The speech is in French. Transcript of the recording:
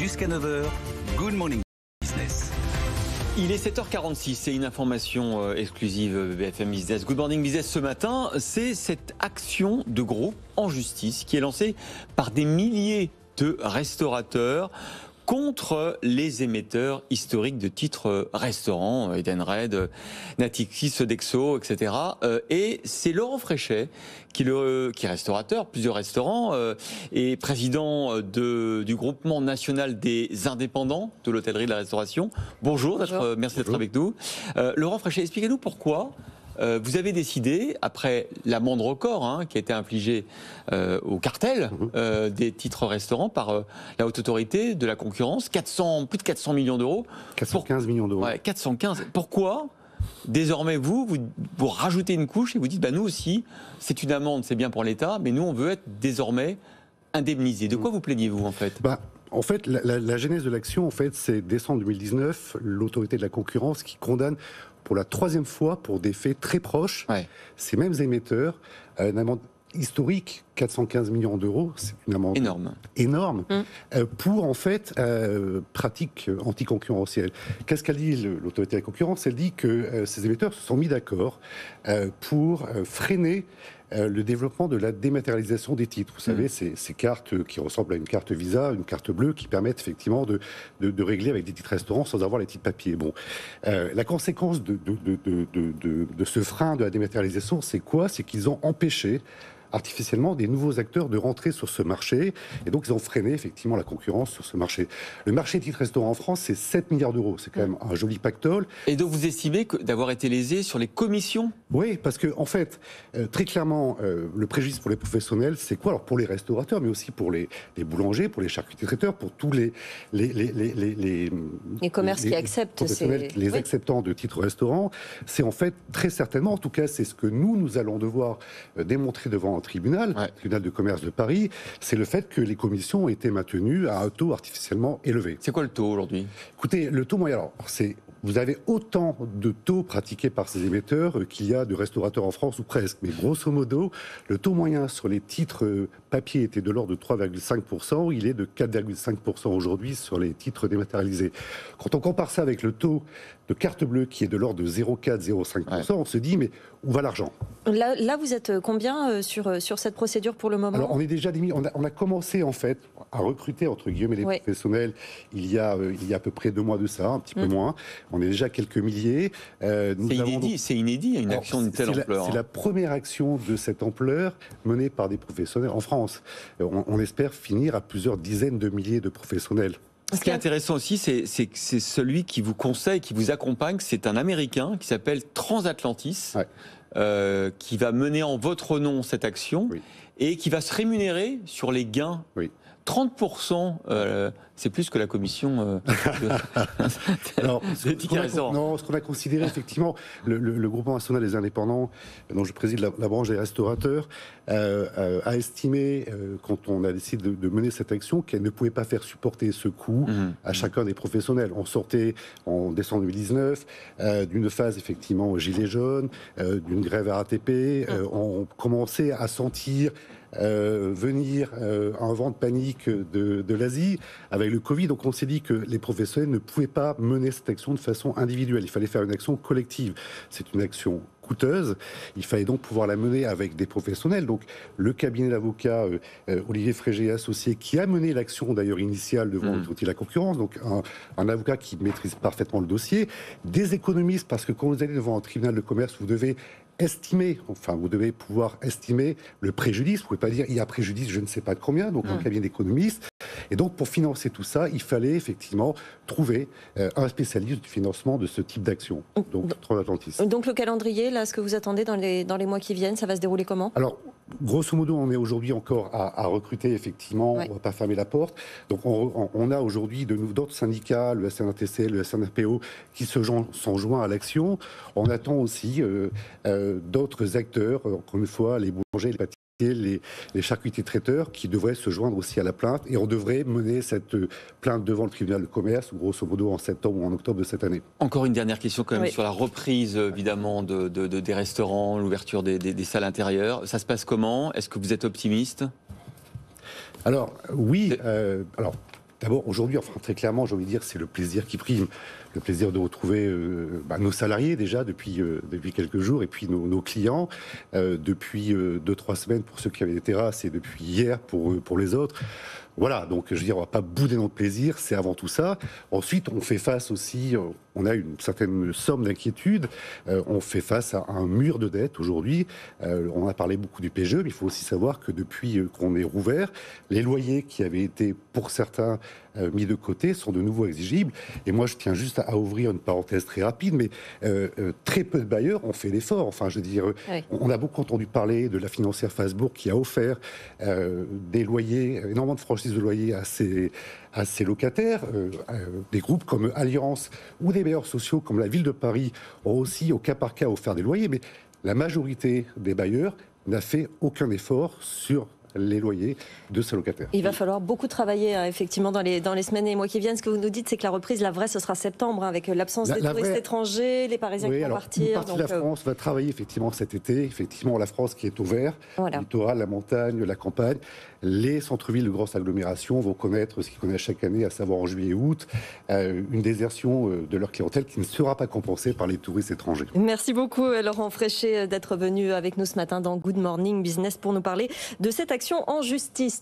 Jusqu'à 9h, Good Morning Business. Il est 7h46, c'est une information exclusive BFM Business. Good Morning Business ce matin, c'est cette action de groupe en justice qui est lancée par des milliers de restaurateurs contre les émetteurs historiques de titres restaurants, Edenred, Natixis, Sodexo, etc. Et c'est Laurent Fréchet, qui est restaurateur, plusieurs restaurants, et président du groupement national des indépendants de l'hôtellerie et de la restauration. Bonjour, merci d'être avec nous. Laurent Fréchet, expliquez-nous pourquoi vous avez décidé, après l'amende record qui a été infligée au cartel des titres restaurants par la Haute Autorité de la Concurrence, plus de 400 millions d'euros. 415 millions d'euros. Ouais, 415. Pourquoi désormais vous rajoutez une couche et vous dites nous aussi, c'est une amende, c'est bien pour l'État, mais nous on veut être désormais indemnisés. De quoi vous plaignez-vous en fait ? En fait, la genèse de l'action, en fait, c'est décembre 2019, l'autorité de la concurrence qui condamne pour la 3e fois, pour des faits très proches, ces mêmes émetteurs, une amende historique, 415 millions d'euros, c'est une amende énorme pour en fait pratique anticoncurrentielle. Qu'est-ce qu'elle dit l'autorité de la concurrence ? Elle dit que ces émetteurs se sont mis d'accord pour freiner le développement de la dématérialisation des titres. Vous savez, ces cartes qui ressemblent à une carte Visa, une carte bleue, qui permettent effectivement de régler avec des titres restaurants sans avoir les titres papier. Bon, la conséquence de ce frein de la dématérialisation, c'est quoi ? C'est qu'ils ont empêché artificiellement des nouveaux acteurs de rentrer sur ce marché, et donc ils ont freiné effectivement la concurrence sur ce marché. Le marché des titres restaurants en France, c'est 7 milliards d'euros, c'est quand même un joli pactole. Et donc vous estimez d'avoir été lésé sur les commissions ? Oui, parce que en fait, très clairement, le préjudice pour les professionnels, c'est quoi ? Alors pour les restaurateurs, mais aussi pour les boulangers, pour les charcutiers traiteurs, pour tous les commerces qui acceptent les acceptants de titres restaurants, c'est en fait très certainement, en tout cas c'est ce que nous allons devoir démontrer devant un tribunal de commerce de Paris, c'est le fait que les commissions ont été maintenues à un taux artificiellement élevé. C'est quoi le taux aujourd'hui ? Écoutez, le taux moyen, alors vous avez autant de taux pratiqués par ces émetteurs qu'il y a de restaurateurs en France, ou presque. Mais grosso modo, le taux moyen sur les titres papier était de l'ordre de 3,5%. Il est de 4,5% aujourd'hui sur les titres dématérialisés. Quand on compare ça avec le taux de carte bleue qui est de l'ordre de 0,4-0,5%, on se dit, mais où va l'argent ? Là, vous êtes combien sur cette procédure pour le moment ? Alors, on est déjà on a commencé en fait à recruter entre guillemets les professionnels il y a à peu près 2 mois de ça, un petit peu moins. On est déjà quelques milliers. C'est inédit, une action d'une telle ampleur. C'est la première action de cette ampleur menée par des professionnels en France. On espère finir à plusieurs dizaines de milliers de professionnels. Ce qui est intéressant aussi, c'est que c'est celui qui vous conseille, qui vous accompagne, c'est un Américain qui s'appelle Transatlantis, qui va mener en votre nom cette action et qui va se rémunérer sur les gains. 30%, c'est plus que la commission. Alors, ce qu'on a considéré effectivement, le groupement national des indépendants, dont je préside la branche des restaurateurs, a estimé, quand on a décidé de mener cette action, qu'elle ne pouvait pas faire supporter ce coût à chacun des professionnels. On sortait en décembre 2019 d'une phase effectivement gilet jaune, d'une grève RATP, on commençait à sentir venir un vent de panique de l'Asie avec le Covid. Donc on s'est dit que les professionnels ne pouvaient pas mener cette action de façon individuelle. Il fallait faire une action collective. C'est une action coûteuse. Il fallait donc pouvoir la mener avec des professionnels. Donc le cabinet d'avocats Olivier Frégé et associé, qui a mené l'action d'ailleurs initiale devant l'autorité de la concurrence, donc un avocat qui maîtrise parfaitement le dossier, des économistes, parce que quand vous allez devant un tribunal de commerce, vous devez vous devez pouvoir estimer le préjudice. Vous ne pouvez pas dire il y a préjudice, je ne sais pas de combien, donc un cabinet d'économistes. Et donc, pour financer tout ça, il fallait effectivement trouver un spécialiste du financement de ce type d'action. Donc, Transatlantis. Donc, le calendrier, là, ce que vous attendez dans les mois qui viennent, ça va se dérouler comment ? Alors, grosso modo, on est aujourd'hui encore à recruter, effectivement. On ne va pas fermer la porte. Donc, on a aujourd'hui d'autres syndicats, le SNATC, le SNRPO, qui sont joints à l'action. On attend aussi d'autres acteurs, encore une fois, les boulangers, les pâtissiers, les charcutiers traiteurs qui devraient se joindre aussi à la plainte, et on devrait mener cette plainte devant le tribunal de commerce, grosso modo en septembre ou en octobre de cette année. Encore une dernière question quand même sur la reprise évidemment des restaurants, l'ouverture des salles intérieures. Ça se passe comment ? Est-ce que vous êtes optimiste ? Alors oui, D'abord, aujourd'hui, très clairement, j'ai envie de dire, c'est le plaisir qui prime. Le plaisir de retrouver nos salariés déjà depuis quelques jours, et puis nos clients depuis 2-3 semaines pour ceux qui avaient des terrasses, et depuis hier pour les autres. Voilà, donc je veux dire, on ne va pas bouder notre plaisir, c'est avant tout ça. Ensuite, on fait face aussi, on a une certaine somme d'inquiétude, on fait face à un mur de dette aujourd'hui. On a parlé beaucoup du PGE, mais il faut aussi savoir que depuis qu'on est rouvert, les loyers qui avaient été, pour certains, mis de côté sont de nouveau exigibles. Et moi, je tiens juste à ouvrir une parenthèse très rapide, mais très peu de bailleurs ont fait l'effort. Enfin, je veux dire, oui. On a beaucoup entendu parler de la financière Facebook qui a offert des loyers, énormément de franchises de loyers à ses locataires. Des groupes comme Alliance ou des bailleurs sociaux comme la Ville de Paris ont aussi, au cas par cas, offert des loyers. Mais la majorité des bailleurs n'a fait aucun effort sur les loyers de ses locataires. Il va falloir beaucoup travailler effectivement dans les semaines et les mois qui viennent. Ce que vous nous dites, c'est que la reprise, la vraie, ce sera septembre, avec l'absence des touristes étrangers, les Parisiens qui vont partir. Une partie de la France va travailler effectivement cet été. Effectivement, la France qui est ouverte, le littoral, la montagne, la campagne. Les centres-villes de grosses agglomérations vont connaître ce qu'ils connaissent chaque année, à savoir en juillet et août, une désertion de leur clientèle qui ne sera pas compensée par les touristes étrangers. Merci beaucoup Laurent Fréchet d'être venu avec nous ce matin dans Good Morning Business pour nous parler de cette action en justice.